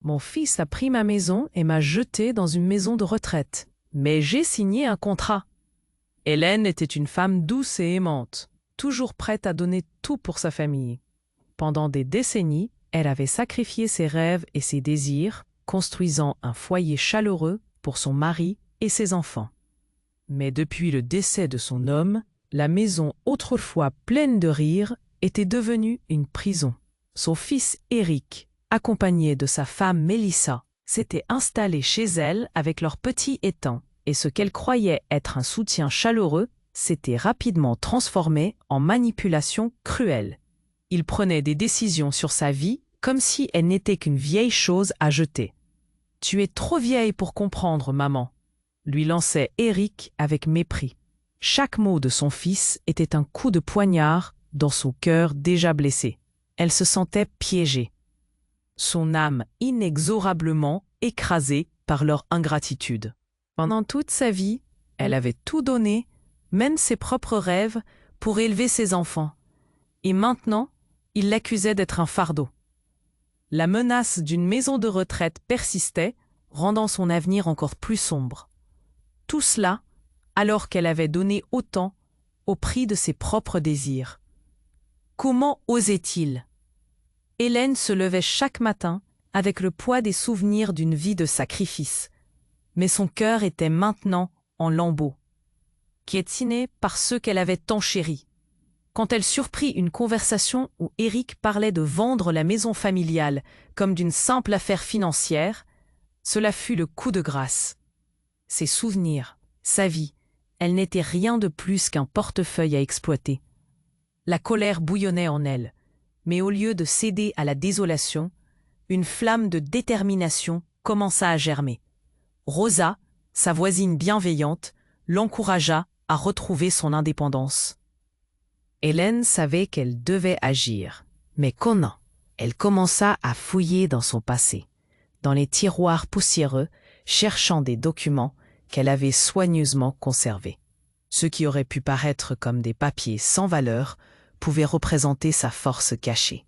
Mon fils a pris ma maison et m'a jeté dans une maison de retraite. Mais j'ai signé un contrat. Hélène était une femme douce et aimante, toujours prête à donner tout pour sa famille. Pendant des décennies, elle avait sacrifié ses rêves et ses désirs, construisant un foyer chaleureux pour son mari et ses enfants. Mais depuis le décès de son homme, la maison autrefois pleine de rires était devenue une prison. Son fils Éric, accompagné de sa femme Mélissa, s'était installé chez elle avec leur petit étang, et ce qu'elle croyait être un soutien chaleureux s'était rapidement transformé en manipulation cruelle. Il prenait des décisions sur sa vie comme si elle n'était qu'une vieille chose à jeter. « Tu es trop vieille pour comprendre, maman », lui lançait Éric avec mépris. Chaque mot de son fils était un coup de poignard dans son cœur déjà blessé. Elle se sentait piégée, son âme inexorablement écrasée par leur ingratitude. Pendant toute sa vie, elle avait tout donné, même ses propres rêves, pour élever ses enfants. Et maintenant, il l'accusait d'être un fardeau. La menace d'une maison de retraite persistait, rendant son avenir encore plus sombre. Tout cela, alors qu'elle avait donné autant au prix de ses propres désirs. Comment osait-il? Hélène se levait chaque matin avec le poids des souvenirs d'une vie de sacrifice, mais son cœur était maintenant en lambeaux, piétiné par ceux qu'elle avait tant chéris. Quand elle surprit une conversation où Éric parlait de vendre la maison familiale comme d'une simple affaire financière, cela fut le coup de grâce. Ses souvenirs, sa vie, elle n'était rien de plus qu'un portefeuille à exploiter. La colère bouillonnait en elle, mais au lieu de céder à la désolation, une flamme de détermination commença à germer. Rosa, sa voisine bienveillante, l'encouragea à retrouver son indépendance. Hélène savait qu'elle devait agir, mais comment? Elle commença à fouiller dans son passé, dans les tiroirs poussiéreux, cherchant des documents qu'elle avait soigneusement conservés. Ce qui aurait pu paraître comme des papiers sans valeur pouvait représenter sa force cachée.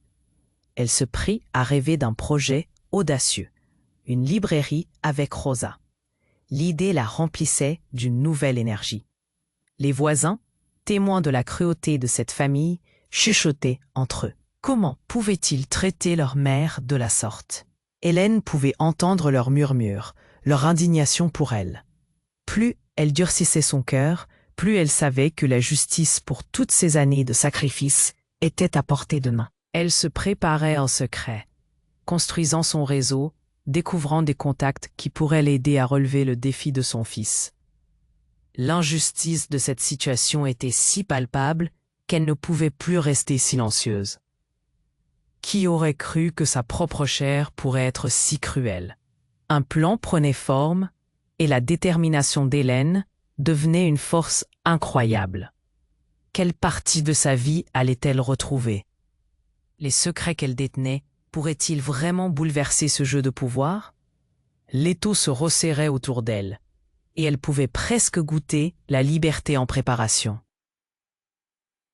Elle se prit à rêver d'un projet audacieux, une librairie avec Rosa. L'idée la remplissait d'une nouvelle énergie. Les voisins, témoins de la cruauté de cette famille, chuchotaient entre eux. Comment pouvaient-ils traiter leur mère de la sorte? Hélène pouvait entendre leurs murmures, leur indignation pour elle. Plus elle durcissait son cœur, plus elle savait que la justice pour toutes ces années de sacrifice était à portée de main. Elle se préparait en secret, construisant son réseau, découvrant des contacts qui pourraient l'aider à relever le défi de son fils. L'injustice de cette situation était si palpable qu'elle ne pouvait plus rester silencieuse. Qui aurait cru que sa propre chair pourrait être si cruelle? Un plan prenait forme et la détermination d'Hélène devenait une force incroyable. Quelle partie de sa vie allait-elle retrouver? Les secrets qu'elle détenait pourraient-ils vraiment bouleverser ce jeu de pouvoir? L'étau se resserrait autour d'elle, et elle pouvait presque goûter la liberté en préparation.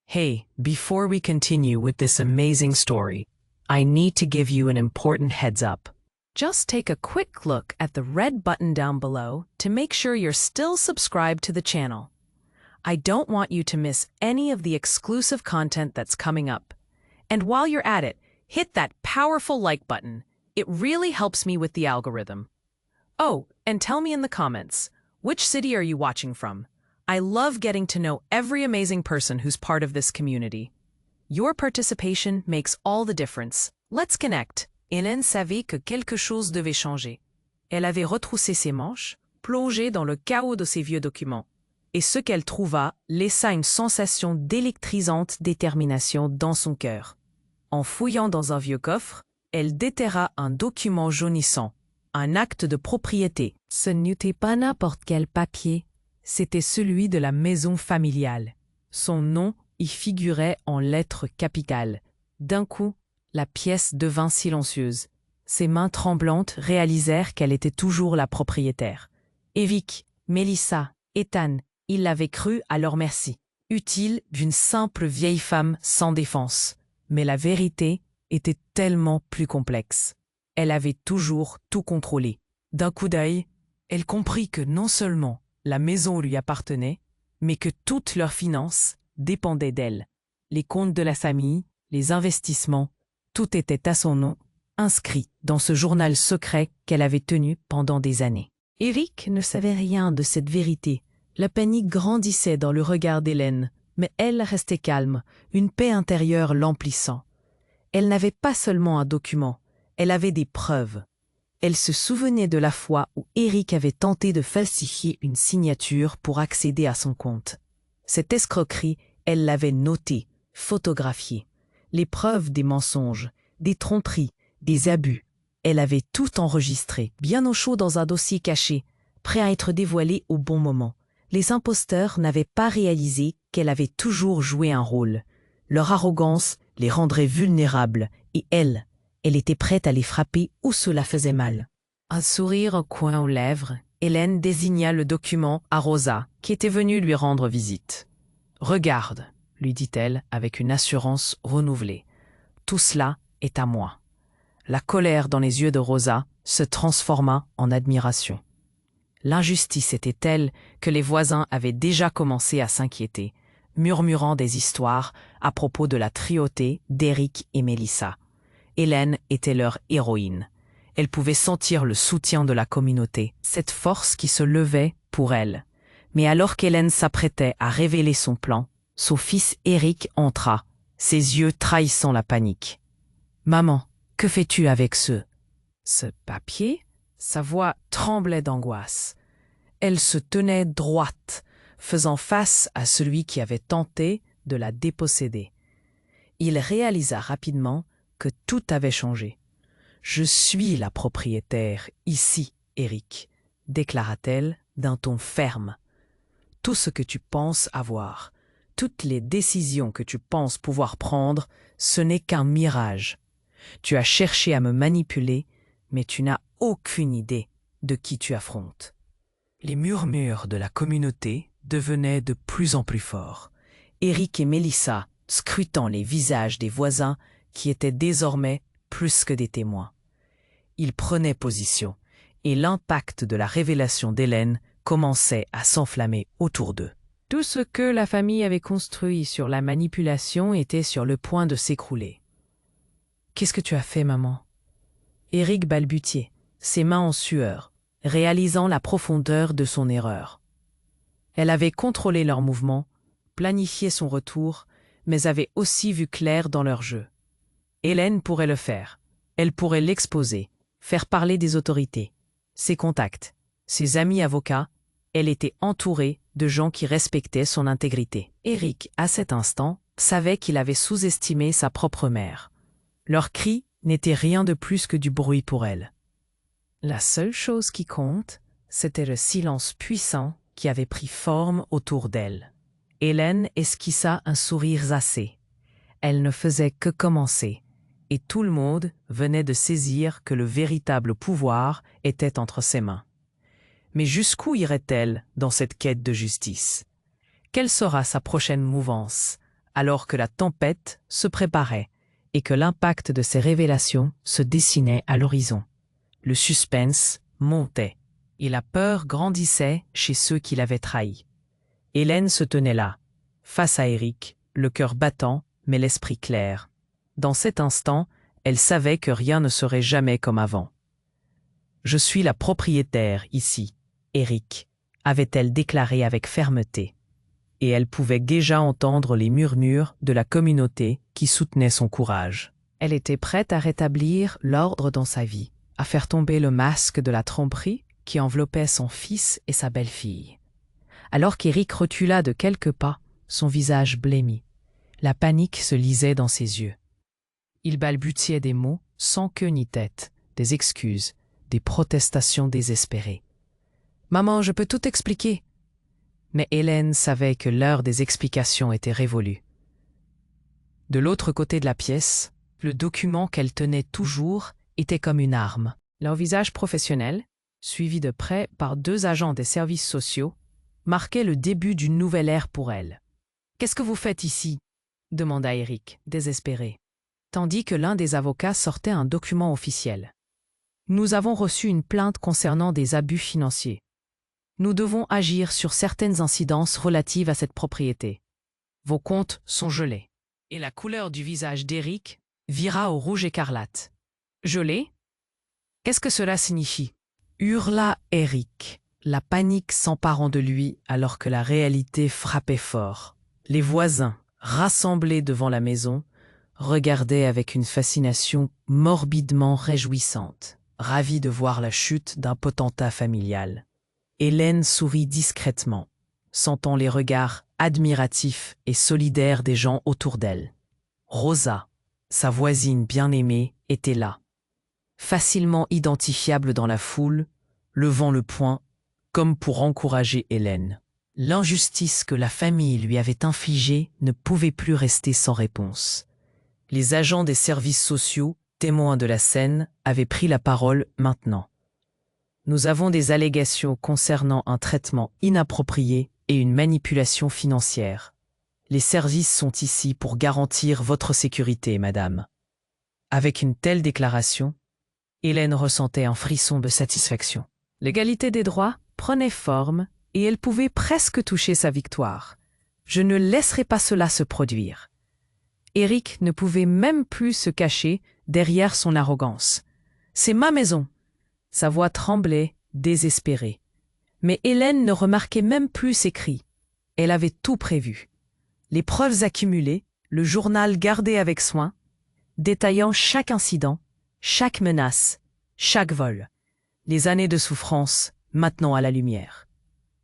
Hey, before we continue with this amazing story, I need to give you an important heads up. Just take a quick look at the red button down below to make sure you're still subscribed to the channel. I don't want you to miss any of the exclusive content that's coming up. And while you're at it, hit that powerful like button. It really helps me with the algorithm. Oh, and tell me in the comments, which city are you watching from? I love getting to know every amazing person who's part of this community. Your participation makes all the difference. Let's connect. Hélène savait que quelque chose devait changer. Elle avait retroussé ses manches, plongé dans le chaos de ses vieux documents. Et ce qu'elle trouva laissa une sensation d'électrisante détermination dans son cœur. En fouillant dans un vieux coffre, elle déterra un document jaunissant, un acte de propriété. Ce n'était pas n'importe quel papier, c'était celui de la maison familiale. Son nom y figurait en lettres capitales. D'un coup, la pièce devint silencieuse. Ses mains tremblantes réalisèrent qu'elle était toujours la propriétaire. Éric, Mélissa, Ethan, ils l'avaient cru à leur merci, utile d'une simple vieille femme sans défense. Mais la vérité était tellement plus complexe. Elle avait toujours tout contrôlé. D'un coup d'œil, elle comprit que non seulement la maison lui appartenait, mais que toutes leurs finances dépendaient d'elle. Les comptes de la famille, les investissements, tout était à son nom, inscrit dans ce journal secret qu'elle avait tenu pendant des années. Eric ne savait rien de cette vérité. La panique grandissait dans le regard d'Hélène, mais elle restait calme, une paix intérieure l'emplissant. Elle n'avait pas seulement un document, elle avait des preuves. Elle se souvenait de la fois où Eric avait tenté de falsifier une signature pour accéder à son compte. Cette escroquerie, elle l'avait notée, photographiée. Les preuves des mensonges, des tromperies, des abus. Elle avait tout enregistré, bien au chaud dans un dossier caché, prêt à être dévoilé au bon moment. Les imposteurs n'avaient pas réalisé qu'elle avait toujours joué un rôle. Leur arrogance les rendrait vulnérables, et elle était prête à les frapper où cela faisait mal. Un sourire au coin aux lèvres, Hélène désigna le document à Rosa, qui était venue lui rendre visite. « Regarde, » lui dit-elle avec une assurance renouvelée. « Tout cela est à moi. » La colère dans les yeux de Rosa se transforma en admiration. L'injustice était telle que les voisins avaient déjà commencé à s'inquiéter, murmurant des histoires à propos de la triauté d'Éric et Mélissa. Hélène était leur héroïne. Elle pouvait sentir le soutien de la communauté, cette force qui se levait pour elle. Mais alors qu'Hélène s'apprêtait à révéler son plan, son fils Éric entra, ses yeux trahissant la panique. « Maman, que fais-tu avec ce papier ?» Sa voix tremblait d'angoisse. Elle se tenait droite, faisant face à celui qui avait tenté de la déposséder. Il réalisa rapidement que tout avait changé. « Je suis la propriétaire, ici, Éric, » déclara-t-elle d'un ton ferme. « Tout ce que tu penses avoir, toutes les décisions que tu penses pouvoir prendre, ce n'est qu'un mirage. Tu as cherché à me manipuler, mais tu n'as aucune idée de qui tu affrontes. » Les murmures de la communauté devenaient de plus en plus forts. Éric et Mélissa, scrutant les visages des voisins qui étaient désormais plus que des témoins. Ils prenaient position, et l'impact de la révélation d'Hélène commençait à s'enflammer autour d'eux. Tout ce que la famille avait construit sur la manipulation était sur le point de s'écrouler. « Qu'est-ce que tu as fait, maman ?» Éric balbutiait, ses mains en sueur, réalisant la profondeur de son erreur. Elle avait contrôlé leurs mouvements, planifié son retour, mais avait aussi vu clair dans leur jeu. Hélène pourrait le faire. Elle pourrait l'exposer, faire parler des autorités, ses contacts, ses amis avocats. Elle était entourée de gens qui respectaient son intégrité. Éric, à cet instant, savait qu'il avait sous-estimé sa propre mère. Leurs cris n'étaient rien de plus que du bruit pour elle. La seule chose qui compte, c'était le silence puissant qui avait pris forme autour d'elle. Hélène esquissa un sourire assez. Elle ne faisait que commencer, et tout le monde venait de saisir que le véritable pouvoir était entre ses mains. Mais jusqu'où irait-elle dans cette quête de justice? Quelle sera sa prochaine mouvance, alors que la tempête se préparait et que l'impact de ses révélations se dessinait à l'horizon? Le suspense montait, et la peur grandissait chez ceux qui l'avaient trahi. Hélène se tenait là, face à Éric, le cœur battant, mais l'esprit clair. Dans cet instant, elle savait que rien ne serait jamais comme avant. « Je suis la propriétaire ici, Éric », avait-elle déclaré avec fermeté. Et elle pouvait déjà entendre les murmures de la communauté qui soutenait son courage. Elle était prête à rétablir l'ordre dans sa vie, à faire tomber le masque de la tromperie qui enveloppait son fils et sa belle-fille. Alors qu'Éric recula de quelques pas, son visage blêmi. La panique se lisait dans ses yeux. Il balbutiait des mots sans queue ni tête, des excuses, des protestations désespérées. « Maman, je peux tout expliquer. » Mais Hélène savait que l'heure des explications était révolue. De l'autre côté de la pièce, le document qu'elle tenait toujours était comme une arme. Leur visage professionnel, suivi de près par 2 agents des services sociaux, marquait le début d'une nouvelle ère pour elle. « Qu'est-ce que vous faites ici ?» demanda Éric, désespéré, tandis que l'un des avocats sortait un document officiel. Nous avons reçu une plainte concernant des abus financiers. Nous devons agir sur certaines incidences relatives à cette propriété. Vos comptes sont gelés. Et la couleur du visage d'Éric vira au rouge écarlate. Gelé? Qu'est-ce que cela signifie? Hurla Éric, la panique s'emparant de lui alors que la réalité frappait fort. Les voisins, rassemblés devant la maison, regardaient avec une fascination morbidement réjouissante, ravis de voir la chute d'un potentat familial. Hélène sourit discrètement, sentant les regards admiratifs et solidaires des gens autour d'elle. Rosa, sa voisine bien-aimée, était là, facilement identifiable dans la foule, levant le poing, comme pour encourager Hélène. L'injustice que la famille lui avait infligée ne pouvait plus rester sans réponse. Les agents des services sociaux, témoins de la scène, avaient pris la parole maintenant. Nous avons des allégations concernant un traitement inapproprié et une manipulation financière. Les services sont ici pour garantir votre sécurité, madame. Avec une telle déclaration, Hélène ressentait un frisson de satisfaction. L'égalité des droits prenait forme et elle pouvait presque toucher sa victoire. Je ne laisserai pas cela se produire. Éric ne pouvait même plus se cacher derrière son arrogance. C'est ma maison. Sa voix tremblait, désespérée. Mais Hélène ne remarquait même plus ses cris. Elle avait tout prévu. Les preuves accumulées, le journal gardé avec soin, détaillant chaque incident, chaque menace, chaque vol. Les années de souffrance, maintenant à la lumière.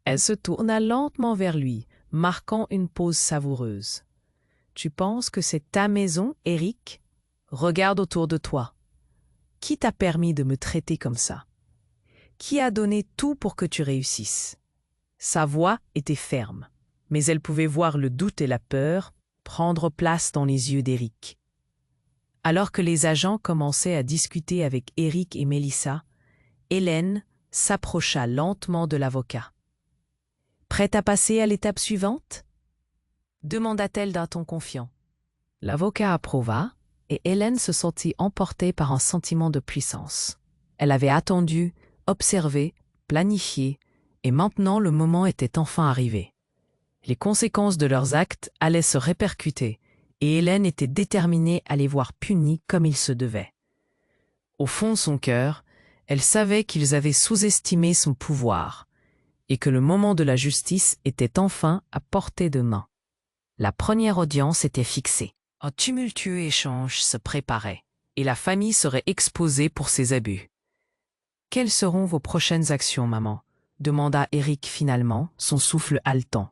Elle se tourna lentement vers lui, marquant une pause savoureuse. « Tu penses que c'est ta maison, Éric? Regarde autour de toi. Qui t'a permis de me traiter comme ça? Qui a donné tout pour que tu réussisses ?» Sa voix était ferme, mais elle pouvait voir le doute et la peur prendre place dans les yeux d'Éric. Alors que les agents commençaient à discuter avec Éric et Mélissa, Hélène s'approcha lentement de l'avocat. « Prête à passer à l'étape suivante ?» demanda-t-elle d'un ton confiant. L'avocat approuva, et Hélène se sentit emportée par un sentiment de puissance. Elle avait attendu, observé, planifié, et maintenant le moment était enfin arrivé. Les conséquences de leurs actes allaient se répercuter, et Hélène était déterminée à les voir punis comme il se devait. Au fond de son cœur, elle savait qu'ils avaient sous-estimé son pouvoir, et que le moment de la justice était enfin à portée de main. La première audience était fixée. Un tumultueux échange se préparait, et la famille serait exposée pour ses abus. « Quelles seront vos prochaines actions, maman ?» demanda Éric finalement, son souffle haletant.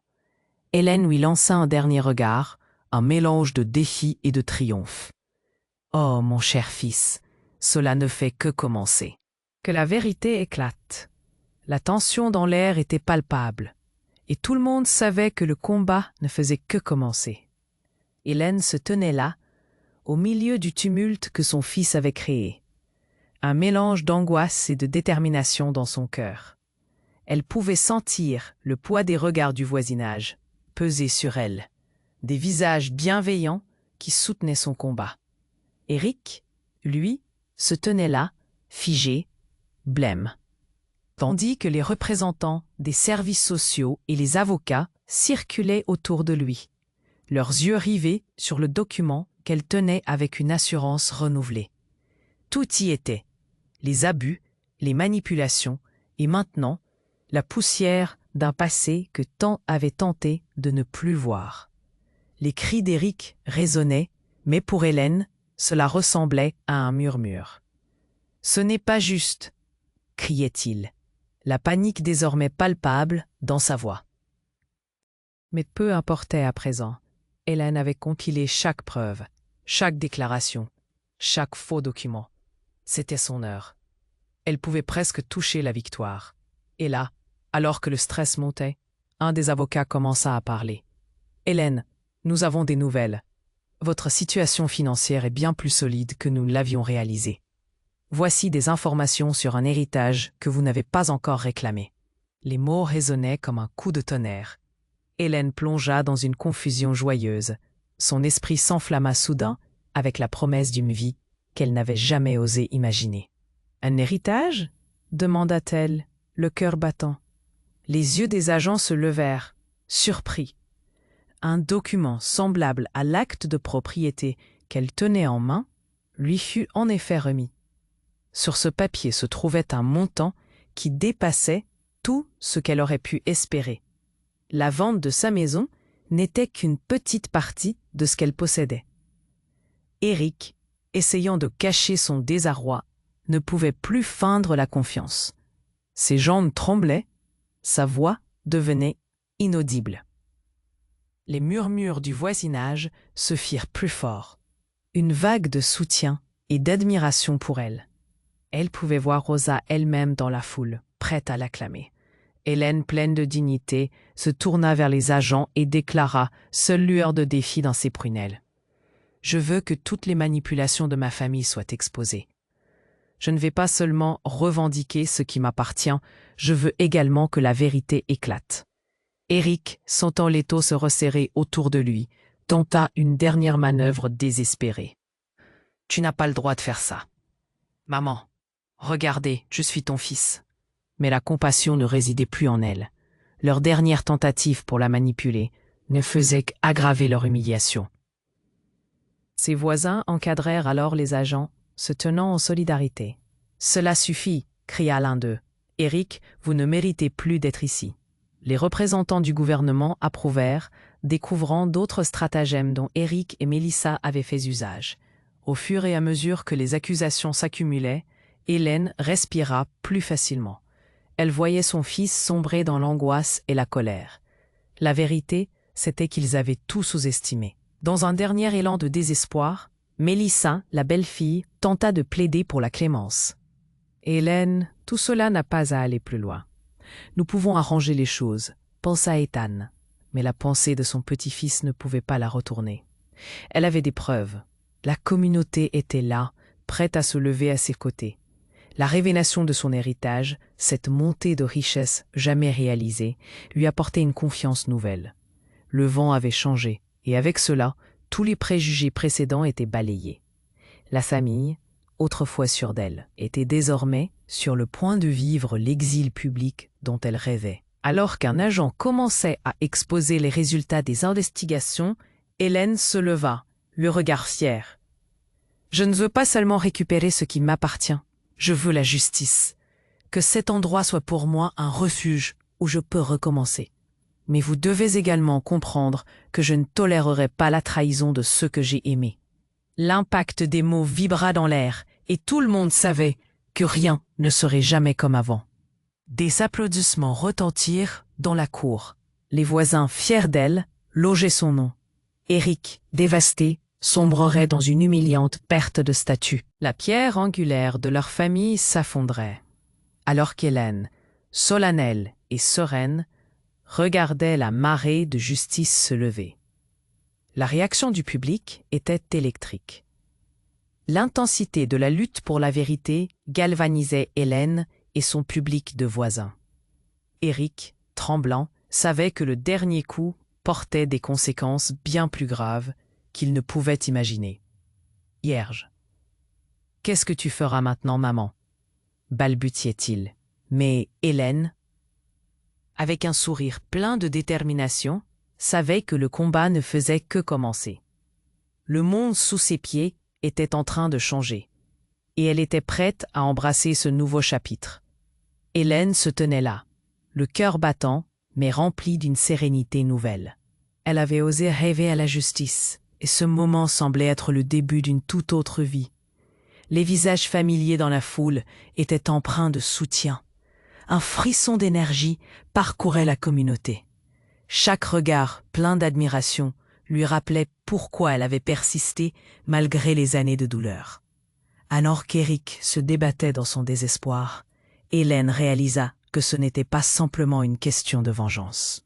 Hélène lui lança un dernier regard, un mélange de défi et de triomphe. « Oh, mon cher fils, cela ne fait que commencer. » Que la vérité éclate. La tension dans l'air était palpable, et tout le monde savait que le combat ne faisait que commencer. Hélène se tenait là, au milieu du tumulte que son fils avait créé. Un mélange d'angoisse et de détermination dans son cœur. Elle pouvait sentir le poids des regards du voisinage peser sur elle, des visages bienveillants qui soutenaient son combat. Éric, lui, se tenait là, figé, blême, tandis que les représentants des services sociaux et les avocats circulaient autour de lui, leurs yeux rivés sur le document qu'elle tenait avec une assurance renouvelée. Tout y était, les abus, les manipulations, et maintenant, la poussière d'un passé que tant avait tenté de ne plus voir. Les cris d'Éric résonnaient, mais pour Hélène, cela ressemblait à un murmure. « Ce n'est pas juste !» criait-il, la panique désormais palpable dans sa voix. Mais peu importait à présent. Hélène avait compilé chaque preuve, chaque déclaration, chaque faux document. C'était son heure. Elle pouvait presque toucher la victoire. Et là, alors que le stress montait, un des avocats commença à parler. « Hélène, nous avons des nouvelles. Votre situation financière est bien plus solide que nous l'avions réalisé. Voici des informations sur un héritage que vous n'avez pas encore réclamé. » Les mots résonnaient comme un coup de tonnerre. Hélène plongea dans une confusion joyeuse. Son esprit s'enflamma soudain avec la promesse d'une vie qu'elle n'avait jamais osé imaginer. Un héritage? Demanda-t-elle, le cœur battant. Les yeux des agents se levèrent, surpris. Un document semblable à l'acte de propriété qu'elle tenait en main lui fut en effet remis. Sur ce papier se trouvait un montant qui dépassait tout ce qu'elle aurait pu espérer. La vente de sa maison n'était qu'une petite partie de ce qu'elle possédait. Eric, essayant de cacher son désarroi, ne pouvait plus feindre la confiance. Ses jambes tremblaient, sa voix devenait inaudible. Les murmures du voisinage se firent plus forts. Une vague de soutien et d'admiration pour elle. Elle pouvait voir Rosa elle-même dans la foule, prête à l'acclamer. Hélène, pleine de dignité, se tourna vers les agents et déclara, seule lueur de défi dans ses prunelles. « Je veux que toutes les manipulations de ma famille soient exposées. Je ne vais pas seulement revendiquer ce qui m'appartient, je veux également que la vérité éclate. » Eric, sentant l'étau se resserrer autour de lui, tenta une dernière manœuvre désespérée. « Tu n'as pas le droit de faire ça. Maman, regardez, je suis ton fils. » Mais la compassion ne résidait plus en elle. Leur dernière tentative pour la manipuler ne faisait qu'aggraver leur humiliation. Ses voisins encadrèrent alors les agents, se tenant en solidarité. « Cela suffit !» cria l'un d'eux. « Eric, vous ne méritez plus d'être ici. » Les représentants du gouvernement approuvèrent, découvrant d'autres stratagèmes dont Eric et Mélissa avaient fait usage. Au fur et à mesure que les accusations s'accumulaient, Hélène respira plus facilement. Elle voyait son fils sombrer dans l'angoisse et la colère. La vérité, c'était qu'ils avaient tout sous-estimé. Dans un dernier élan de désespoir, Mélissa, la belle-fille, tenta de plaider pour la clémence. « Hélène, tout cela n'a pas à aller plus loin. Nous pouvons arranger les choses, pensa Ethan. Mais la pensée de son petit-fils ne pouvait pas la retourner. Elle avait des preuves. La communauté était là, prête à se lever à ses côtés. La révélation de son héritage, cette montée de richesse jamais réalisée, lui apportait une confiance nouvelle. Le vent avait changé, et avec cela, tous les préjugés précédents étaient balayés. La famille, autrefois sûre d'elle, était désormais sur le point de vivre l'exil public dont elle rêvait. Alors qu'un agent commençait à exposer les résultats des investigations, Hélène se leva, le regard fier. « Je ne veux pas seulement récupérer ce qui m'appartient, je veux la justice. Que cet endroit soit pour moi un refuge où je peux recommencer. Mais vous devez également comprendre que je ne tolérerai pas la trahison de ceux que j'ai aimés. » L'impact des mots vibra dans l'air, et tout le monde savait que rien ne serait jamais comme avant. Des applaudissements retentirent dans la cour. Les voisins, fiers d'elle, logeaient son nom. Eric, dévasté, sombrerait dans une humiliante perte de statut. La pierre angulaire de leur famille s'affondrait. Alors qu'Hélène, solennelle et sereine, regardait la marée de justice se lever. La réaction du public était électrique. L'intensité de la lutte pour la vérité galvanisait Hélène et son public de voisins. Eric, tremblant, savait que le dernier coup portait des conséquences bien plus graves qu'il ne pouvait imaginer. « Hierge, qu'est-ce que tu feras maintenant, maman ?» balbutiait-il. Mais Hélène, avec un sourire plein de détermination, savait que le combat ne faisait que commencer. Le monde sous ses pieds était en train de changer, et elle était prête à embrasser ce nouveau chapitre. Hélène se tenait là, le cœur battant, mais rempli d'une sérénité nouvelle. Elle avait osé rêver à la justice, et ce moment semblait être le début d'une toute autre vie. Les visages familiers dans la foule étaient empreints de soutien. Un frisson d'énergie parcourait la communauté. Chaque regard, plein d'admiration, lui rappelait pourquoi elle avait persisté malgré les années de douleur. Alors qu'Eric se débattait dans son désespoir, Hélène réalisa que ce n'était pas simplement une question de vengeance.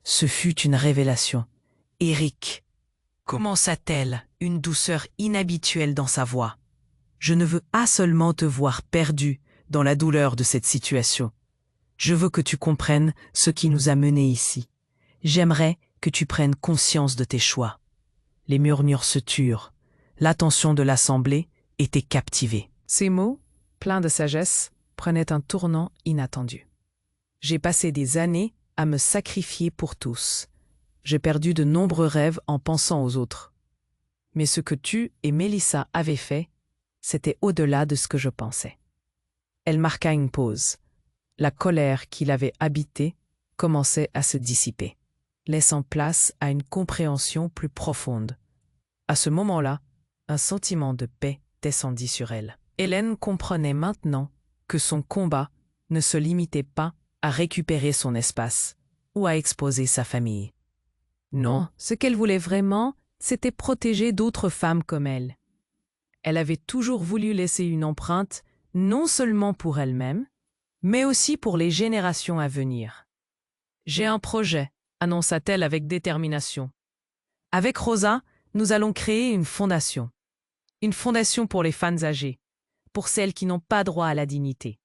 Ce fut une révélation. « Eric !» commença-t-elle, une douceur inhabituelle dans sa voix. « Je ne veux pas seulement te voir perdu dans la douleur de cette situation. Je veux que tu comprennes ce qui nous a menés ici. J'aimerais que tu prennes conscience de tes choix. » Les murmures se turent. L'attention de l'assemblée était captivée. Ces mots, plein de sagesse, prenait un tournant inattendu. J'ai passé des années à me sacrifier pour tous. J'ai perdu de nombreux rêves en pensant aux autres. Mais ce que tu et Mélissa avaient fait, c'était au-delà de ce que je pensais. Elle marqua une pause. La colère qui l'avait habitée commençait à se dissiper, laissant place à une compréhension plus profonde. À ce moment-là, un sentiment de paix descendit sur elle. Hélène comprenait maintenant que son combat ne se limitait pas à récupérer son espace ou à exposer sa famille. Non, ce qu'elle voulait vraiment, c'était protéger d'autres femmes comme elle. Elle avait toujours voulu laisser une empreinte, non seulement pour elle-même, mais aussi pour les générations à venir. J'ai un projet, annonça-t-elle avec détermination. Avec Rosa, nous allons créer une fondation. Une fondation pour les femmes âgées, pour celles qui n'ont pas droit à la dignité.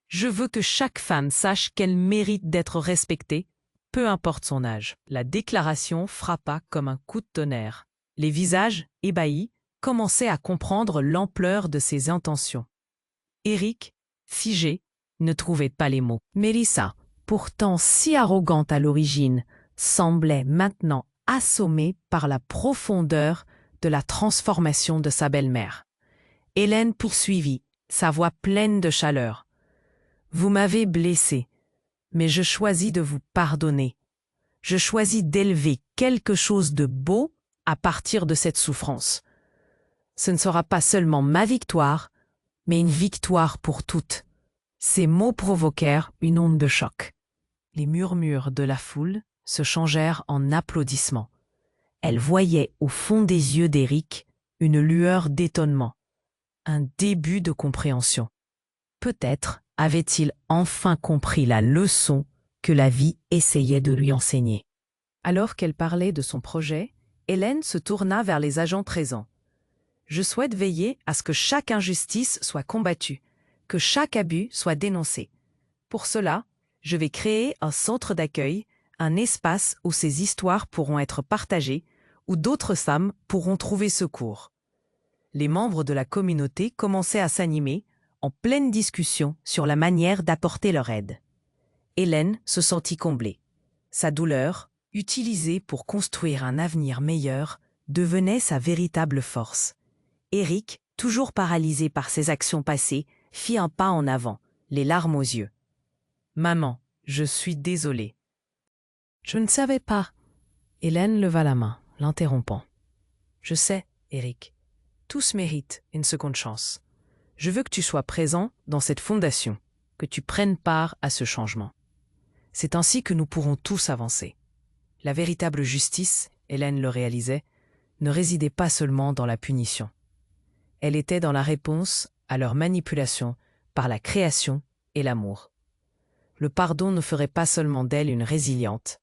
Je veux que chaque femme sache qu'elle mérite d'être respectée, peu importe son âge. La déclaration frappa comme un coup de tonnerre. Les visages, ébahis, commençaient à comprendre l'ampleur de ses intentions. Éric, figé, ne trouvait pas les mots. Mélissa, pourtant si arrogante à l'origine, semblait maintenant assommée par la profondeur de la transformation de sa belle-mère. Hélène poursuivit, sa voix pleine de chaleur. « Vous m'avez blessée, mais je choisis de vous pardonner. Je choisis d'élever quelque chose de beau à partir de cette souffrance. Ce ne sera pas seulement ma victoire, mais une victoire pour toutes. » Ces mots provoquèrent une onde de choc. Les murmures de la foule se changèrent en applaudissements. Elle voyait au fond des yeux d'Éric une lueur d'étonnement, un début de compréhension. Peut-être avait-il enfin compris la leçon que la vie essayait de lui enseigner. Alors qu'elle parlait de son projet, Hélène se tourna vers les agents présents. « Je souhaite veiller à ce que chaque injustice soit combattue, que chaque abus soit dénoncé. Pour cela, je vais créer un centre d'accueil, un espace où ces histoires pourront être partagées, où d'autres femmes pourront trouver secours. » Les membres de la communauté commençaient à s'animer, en pleine discussion sur la manière d'apporter leur aide. Hélène se sentit comblée. Sa douleur, utilisée pour construire un avenir meilleur, devenait sa véritable force. Éric, toujours paralysé par ses actions passées, fit un pas en avant, les larmes aux yeux. « Maman, je suis désolée. » « Je ne savais pas. » Hélène leva la main, l'interrompant. « Je sais, Éric. Tous méritent une seconde chance. Je veux que tu sois présent dans cette fondation, que tu prennes part à ce changement. C'est ainsi que nous pourrons tous avancer. » La véritable justice, Hélène le réalisait, ne résidait pas seulement dans la punition. Elle était dans la réponse à leur manipulation par la création et l'amour. Le pardon ne ferait pas seulement d'elle une résiliente,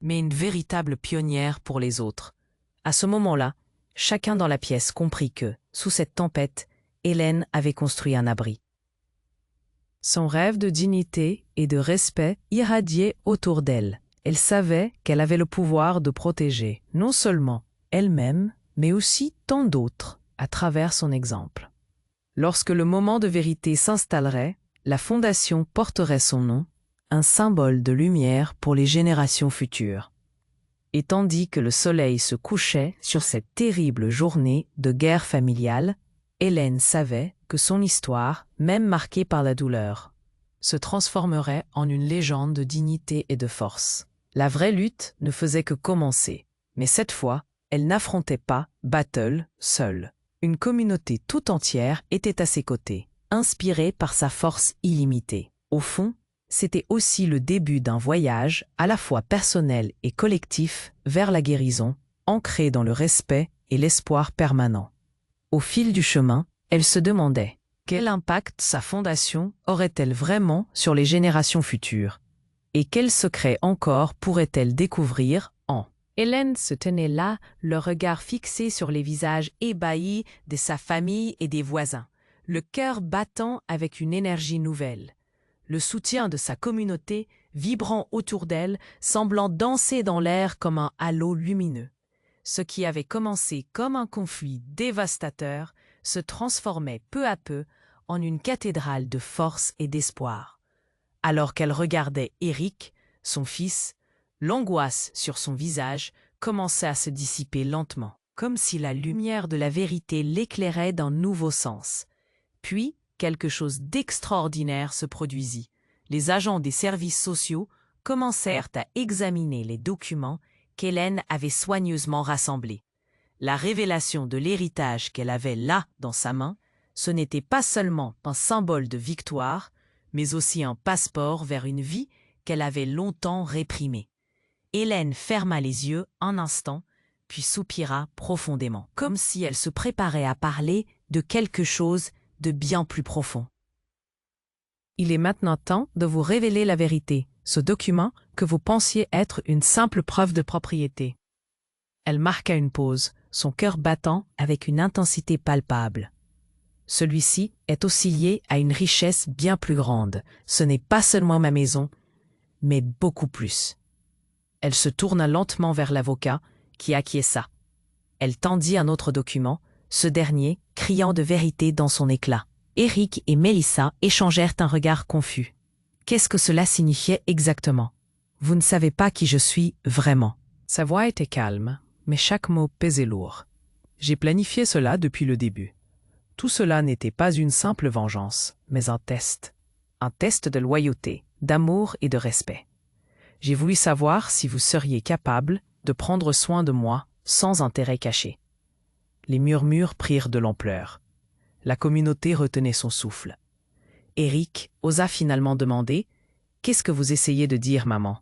mais une véritable pionnière pour les autres. À ce moment-là, chacun dans la pièce comprit que, sous cette tempête, Hélène avait construit un abri. Son rêve de dignité et de respect irradiait autour d'elle. Elle savait qu'elle avait le pouvoir de protéger non seulement elle-même, mais aussi tant d'autres à travers son exemple. Lorsque le moment de vérité s'installerait, la fondation porterait son nom, un symbole de lumière pour les générations futures. Et tandis que le soleil se couchait sur cette terrible journée de guerre familiale, Hélène savait que son histoire, même marquée par la douleur, se transformerait en une légende de dignité et de force. La vraie lutte ne faisait que commencer, mais cette fois, elle n'affrontait pas Battle seule. Une communauté tout entière était à ses côtés, inspirée par sa force illimitée. Au fond, c'était aussi le début d'un voyage à la fois personnel et collectif vers la guérison, ancré dans le respect et l'espoir permanent. Au fil du chemin, elle se demandait quel impact sa fondation aurait-elle vraiment sur les générations futures et quels secrets encore pourrait-elle découvrir en... Hélène se tenait là, le regard fixé sur les visages ébahis de sa famille et des voisins, le cœur battant avec une énergie nouvelle. Le soutien de sa communauté, vibrant autour d'elle, semblant danser dans l'air comme un halo lumineux. Ce qui avait commencé comme un conflit dévastateur se transformait peu à peu en une cathédrale de force et d'espoir. Alors qu'elle regardait Éric, son fils, l'angoisse sur son visage commençait à se dissiper lentement, comme si la lumière de la vérité l'éclairait d'un nouveau sens. Puis, quelque chose d'extraordinaire se produisit. Les agents des services sociaux commencèrent à examiner les documents qu'Hélène avait soigneusement rassemblés. La révélation de l'héritage qu'elle avait là dans sa main, ce n'était pas seulement un symbole de victoire, mais aussi un passeport vers une vie qu'elle avait longtemps réprimée. Hélène ferma les yeux un instant, puis soupira profondément, comme si elle se préparait à parler de quelque chose de bien plus profond. Il est maintenant temps de vous révéler la vérité, ce document que vous pensiez être une simple preuve de propriété. Elle marqua une pause, son cœur battant avec une intensité palpable. Celui-ci est aussi lié à une richesse bien plus grande. Ce n'est pas seulement ma maison, mais beaucoup plus. Elle se tourna lentement vers l'avocat, qui acquiesça. Elle tendit un autre document, ce dernier criant de vérité dans son éclat. Éric et Mélissa échangèrent un regard confus. Qu'est-ce que cela signifiait exactement? Vous ne savez pas qui je suis vraiment. Sa voix était calme, mais chaque mot pesait lourd. J'ai planifié cela depuis le début. Tout cela n'était pas une simple vengeance, mais un test. Un test de loyauté, d'amour et de respect. J'ai voulu savoir si vous seriez capable de prendre soin de moi sans intérêt caché. Les murmures prirent de l'ampleur. La communauté retenait son souffle. Éric osa finalement demander « Qu'est-ce que vous essayez de dire, maman ?»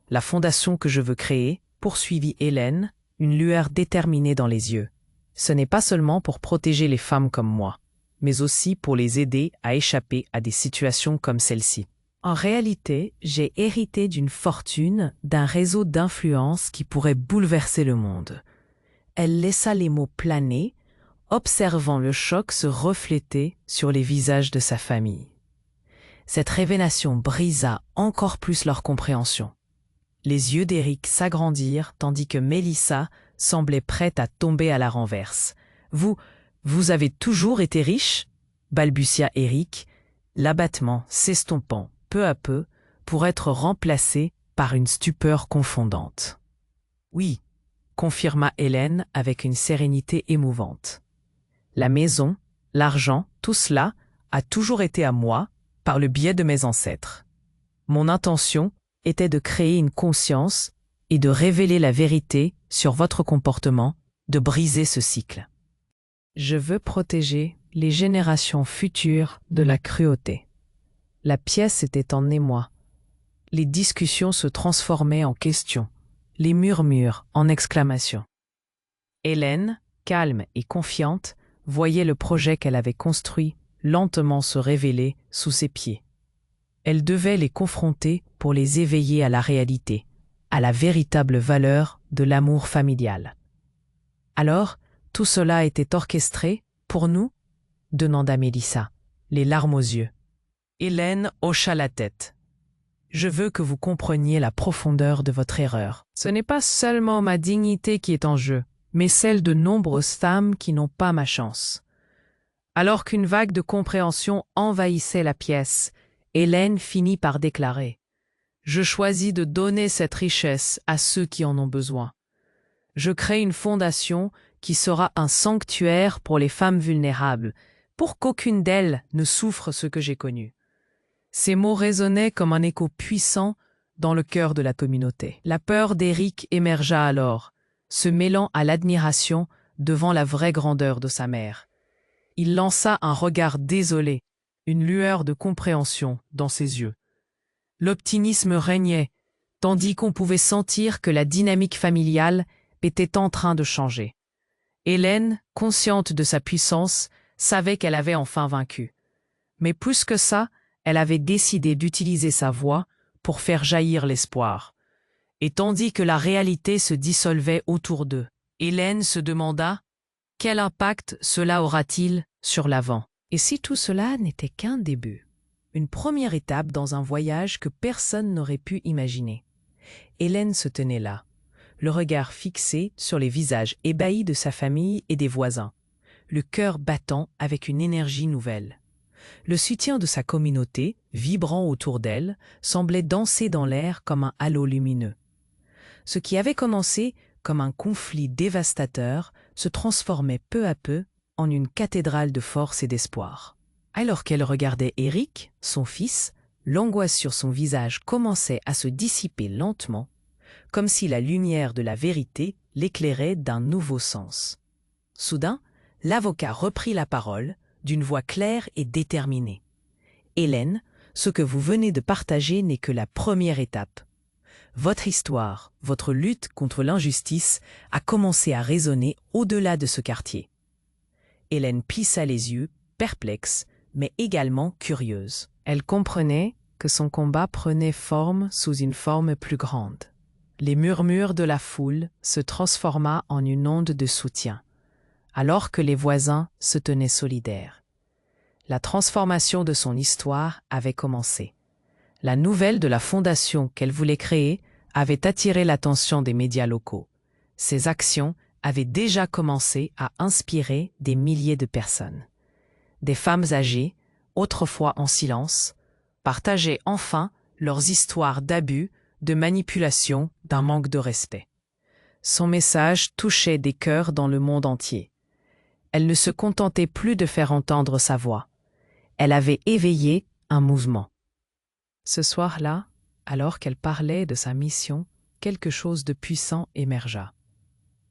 La fondation que je veux créer, poursuivit Hélène, une lueur déterminée dans les yeux. Ce n'est pas seulement pour protéger les femmes comme moi, mais aussi pour les aider à échapper à des situations comme celle-ci. En réalité, j'ai hérité d'une fortune, d'un réseau d'influence qui pourrait bouleverser le monde. Elle laissa les mots planer, observant le choc se refléter sur les visages de sa famille. Cette révélation brisa encore plus leur compréhension. Les yeux d'Éric s'agrandirent tandis que Mélissa semblait prête à tomber à la renverse. « Vous avez toujours été riche ?» balbutia Éric, l'abattement s'estompant peu à peu pour être remplacé par une stupeur confondante. « Oui », confirma Hélène avec une sérénité émouvante. « La maison, l'argent, tout cela a toujours été à moi par le biais de mes ancêtres. Mon intention était de créer une conscience et de révéler la vérité sur votre comportement, de briser ce cycle. Je veux protéger les générations futures de la cruauté. » La pièce était en émoi. Les discussions se transformaient en questions, les murmures en exclamations. Hélène, calme et confiante, voyait le projet qu'elle avait construit lentement se révéler sous ses pieds. Elle devait les confronter pour les éveiller à la réalité, à la véritable valeur de l'amour familial. Alors, tout cela était orchestré, pour nous? Demanda Mélissa, les larmes aux yeux. Hélène hocha la tête. Je veux que vous compreniez la profondeur de votre erreur. Ce n'est pas seulement ma dignité qui est en jeu, mais celle de nombreuses femmes qui n'ont pas ma chance. Alors qu'une vague de compréhension envahissait la pièce, Hélène finit par déclarer « Je choisis de donner cette richesse à ceux qui en ont besoin. Je crée une fondation qui sera un sanctuaire pour les femmes vulnérables, pour qu'aucune d'elles ne souffre ce que j'ai connu. » Ces mots résonnaient comme un écho puissant dans le cœur de la communauté. La peur d'Éric émergea alors, se mêlant à l'admiration devant la vraie grandeur de sa mère. Il lança un regard désolé, une lueur de compréhension dans ses yeux. L'optimisme régnait, tandis qu'on pouvait sentir que la dynamique familiale était en train de changer. Hélène, consciente de sa puissance, savait qu'elle avait enfin vaincu. Mais plus que ça, elle avait décidé d'utiliser sa voix pour faire jaillir l'espoir. Et tandis que la réalité se dissolvait autour d'eux, Hélène se demanda « Quel impact cela aura-t-il sur l'avant ?» Et si tout cela n'était qu'un début, une première étape dans un voyage que personne n'aurait pu imaginer. Hélène se tenait là, le regard fixé sur les visages ébahis de sa famille et des voisins, le cœur battant avec une énergie nouvelle. Le soutien de sa communauté, vibrant autour d'elle, semblait danser dans l'air comme un halo lumineux. Ce qui avait commencé comme un conflit dévastateur se transformait peu à peu en une cathédrale de force et d'espoir. Alors qu'elle regardait Eric, son fils, l'angoisse sur son visage commençait à se dissiper lentement, comme si la lumière de la vérité l'éclairait d'un nouveau sens. Soudain, l'avocat reprit la parole, d'une voix claire et déterminée. « Hélène, ce que vous venez de partager n'est que la première étape. Votre histoire, votre lutte contre l'injustice a commencé à résonner au-delà de ce quartier. » Hélène plissa les yeux, perplexe, mais également curieuse. Elle comprenait que son combat prenait forme sous une forme plus grande. Les murmures de la foule se transforma en une onde de soutien, alors que les voisins se tenaient solidaires. La transformation de son histoire avait commencé. La nouvelle de la fondation qu'elle voulait créer avait attiré l'attention des médias locaux. Ses actions avaient déjà commencé à inspirer des milliers de personnes. Des femmes âgées, autrefois en silence, partageaient enfin leurs histoires d'abus, de manipulation, d'un manque de respect. Son message touchait des cœurs dans le monde entier. Elle ne se contentait plus de faire entendre sa voix. Elle avait éveillé un mouvement. Ce soir-là, alors qu'elle parlait de sa mission, quelque chose de puissant émergea.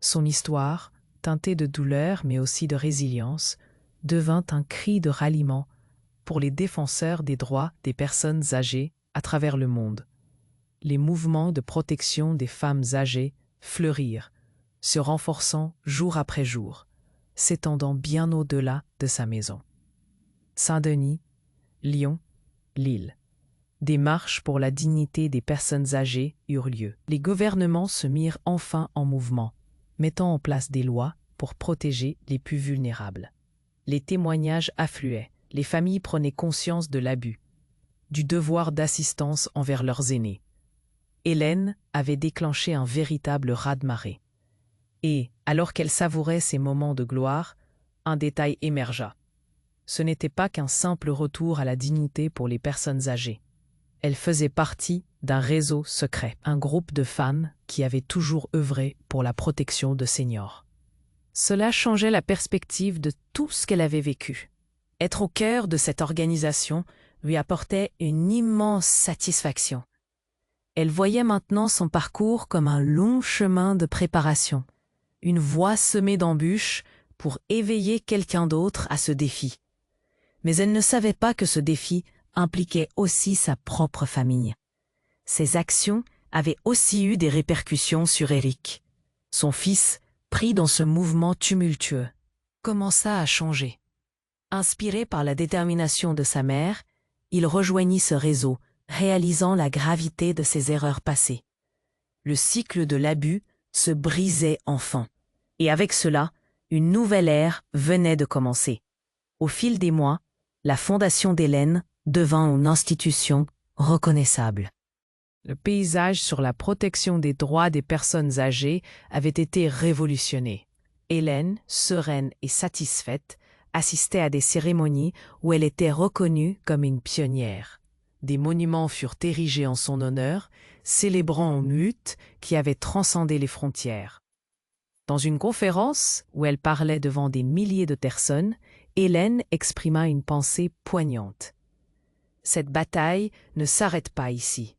Son histoire, teintée de douleur mais aussi de résilience, devint un cri de ralliement pour les défenseurs des droits des personnes âgées à travers le monde. Les mouvements de protection des femmes âgées fleurirent, se renforçant jour après jour, s'étendant bien au-delà de sa maison. Saint-Denis, Lyon, Lille. Des marches pour la dignité des personnes âgées eurent lieu. Les gouvernements se mirent enfin en mouvement, mettant en place des lois pour protéger les plus vulnérables. Les témoignages affluaient, les familles prenaient conscience de l'abus, du devoir d'assistance envers leurs aînés. Hélène avait déclenché un véritable raz-de-marée. Et, alors qu'elle savourait ces moments de gloire, un détail émergea. Ce n'était pas qu'un simple retour à la dignité pour les personnes âgées. Elle faisait partie d'un réseau secret, un groupe de femmes qui avaient toujours œuvré pour la protection de seniors. Cela changeait la perspective de tout ce qu'elle avait vécu. Être au cœur de cette organisation lui apportait une immense satisfaction. Elle voyait maintenant son parcours comme un long chemin de préparation, une voie semée d'embûches pour éveiller quelqu'un d'autre à ce défi. Mais elle ne savait pas que ce défi impliquait aussi sa propre famille. Ses actions avaient aussi eu des répercussions sur Eric. Son fils, pris dans ce mouvement tumultueux, commença à changer. Inspiré par la détermination de sa mère, il rejoignit ce réseau, réalisant la gravité de ses erreurs passées. Le cycle de l'abus se brisait enfin. Et avec cela, une nouvelle ère venait de commencer. Au fil des mois, la fondation d'Hélène devint une institution reconnaissable. Le paysage sur la protection des droits des personnes âgées avait été révolutionné. Hélène, sereine et satisfaite, assistait à des cérémonies où elle était reconnue comme une pionnière. Des monuments furent érigés en son honneur, célébrant une lutte qui avait transcendé les frontières. Dans une conférence où elle parlait devant des milliers de personnes, Hélène exprima une pensée poignante. Cette bataille ne s'arrête pas ici.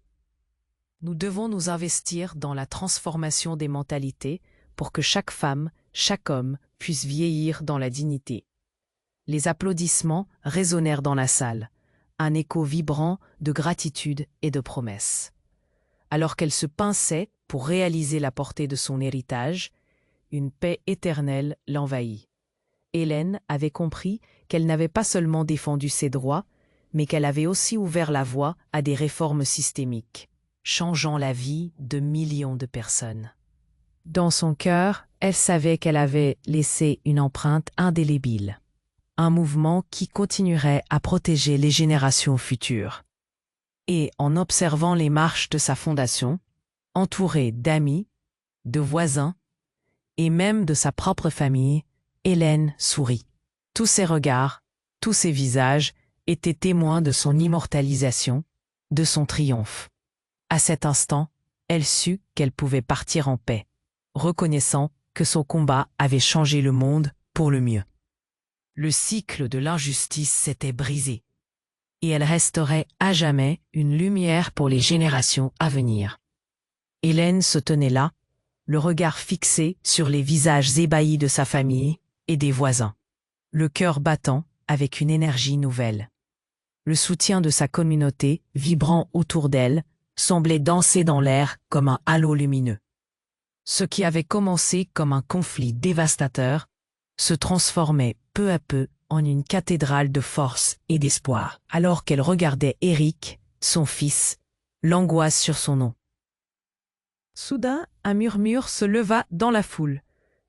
Nous devons nous investir dans la transformation des mentalités pour que chaque femme, chaque homme puisse vieillir dans la dignité. Les applaudissements résonnèrent dans la salle, un écho vibrant de gratitude et de promesses. Alors qu'elle se pinçait pour réaliser la portée de son héritage, une paix éternelle l'envahit. Hélène avait compris qu'elle n'avait pas seulement défendu ses droits, mais qu'elle avait aussi ouvert la voie à des réformes systémiques, changeant la vie de millions de personnes. Dans son cœur, elle savait qu'elle avait laissé une empreinte indélébile, un mouvement qui continuerait à protéger les générations futures. Et en observant les marches de sa fondation, entourée d'amis, de voisins, et même de sa propre famille, Hélène sourit. Tous ses regards, tous ses visages était témoin de son immortalisation, de son triomphe. À cet instant, elle sut qu'elle pouvait partir en paix, reconnaissant que son combat avait changé le monde pour le mieux. Le cycle de l'injustice s'était brisé, et elle resterait à jamais une lumière pour les générations à venir. Hélène se tenait là, le regard fixé sur les visages ébahis de sa famille et des voisins, le cœur battant avec une énergie nouvelle. Le soutien de sa communauté, vibrant autour d'elle, semblait danser dans l'air comme un halo lumineux. Ce qui avait commencé comme un conflit dévastateur se transformait peu à peu en une cathédrale de force et d'espoir, alors qu'elle regardait Éric, son fils, l'angoisse sur son nom. Soudain, un murmure se leva dans la foule.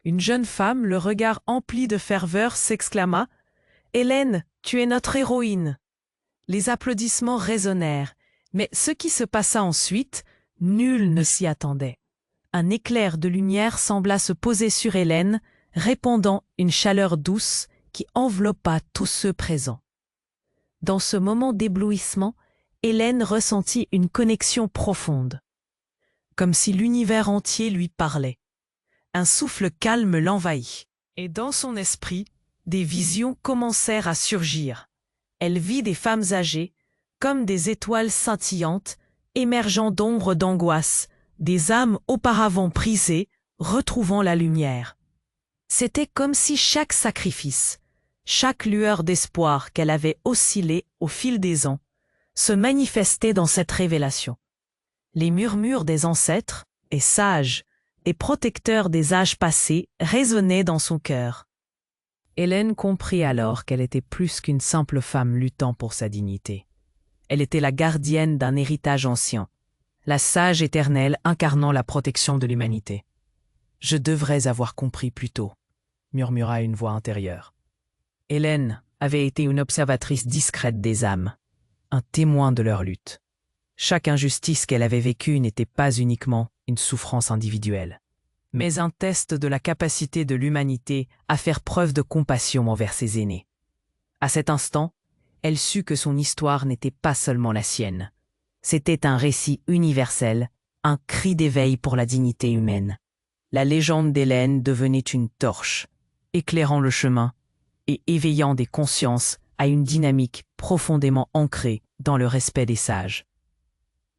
Une jeune femme, le regard empli de ferveur, s'exclama « Hélène, tu es notre héroïne !» Les applaudissements résonnèrent, mais ce qui se passa ensuite, nul ne s'y attendait. Un éclair de lumière sembla se poser sur Hélène, répandant une chaleur douce qui enveloppa tous ceux présents. Dans ce moment d'éblouissement, Hélène ressentit une connexion profonde, comme si l'univers entier lui parlait. Un souffle calme l'envahit, et dans son esprit, des visions commencèrent à surgir. Elle vit des femmes âgées, comme des étoiles scintillantes, émergeant d'ombres d'angoisse, des âmes auparavant brisées, retrouvant la lumière. C'était comme si chaque sacrifice, chaque lueur d'espoir qu'elle avait oscillée au fil des ans, se manifestait dans cette révélation. Les murmures des ancêtres, et sages, et protecteurs des âges passés, résonnaient dans son cœur. Hélène comprit alors qu'elle était plus qu'une simple femme luttant pour sa dignité. Elle était la gardienne d'un héritage ancien, la sage éternelle incarnant la protection de l'humanité. « Je devrais avoir compris plus tôt », murmura une voix intérieure. Hélène avait été une observatrice discrète des âmes, un témoin de leur lutte. Chaque injustice qu'elle avait vécue n'était pas uniquement une souffrance individuelle, mais un test de la capacité de l'humanité à faire preuve de compassion envers ses aînés. À cet instant, elle sut que son histoire n'était pas seulement la sienne. C'était un récit universel, un cri d'éveil pour la dignité humaine. La légende d'Hélène devenait une torche, éclairant le chemin et éveillant des consciences à une dynamique profondément ancrée dans le respect des sages.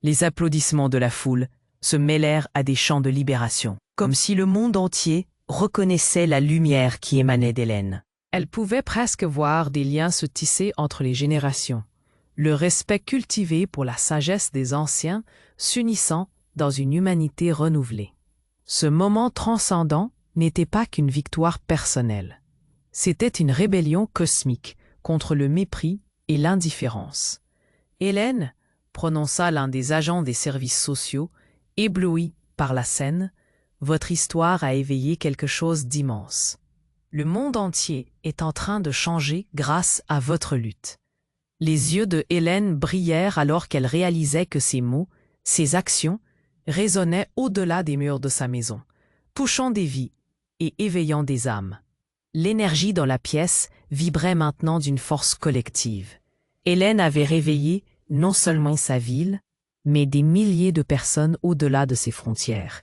Les applaudissements de la foule se mêlèrent à des chants de libération, comme si le monde entier reconnaissait la lumière qui émanait d'Hélène. Elle pouvait presque voir des liens se tisser entre les générations, le respect cultivé pour la sagesse des anciens s'unissant dans une humanité renouvelée. Ce moment transcendant n'était pas qu'une victoire personnelle. C'était une rébellion cosmique contre le mépris et l'indifférence. Hélène prononça l'un des agents des services sociaux, ébloui par la scène, « Votre histoire a éveillé quelque chose d'immense. Le monde entier est en train de changer grâce à votre lutte. » Les yeux de Hélène brillèrent alors qu'elle réalisait que ses mots, ses actions, résonnaient au-delà des murs de sa maison, touchant des vies et éveillant des âmes. L'énergie dans la pièce vibrait maintenant d'une force collective. Hélène avait réveillé non seulement sa ville, mais des milliers de personnes au-delà de ses frontières.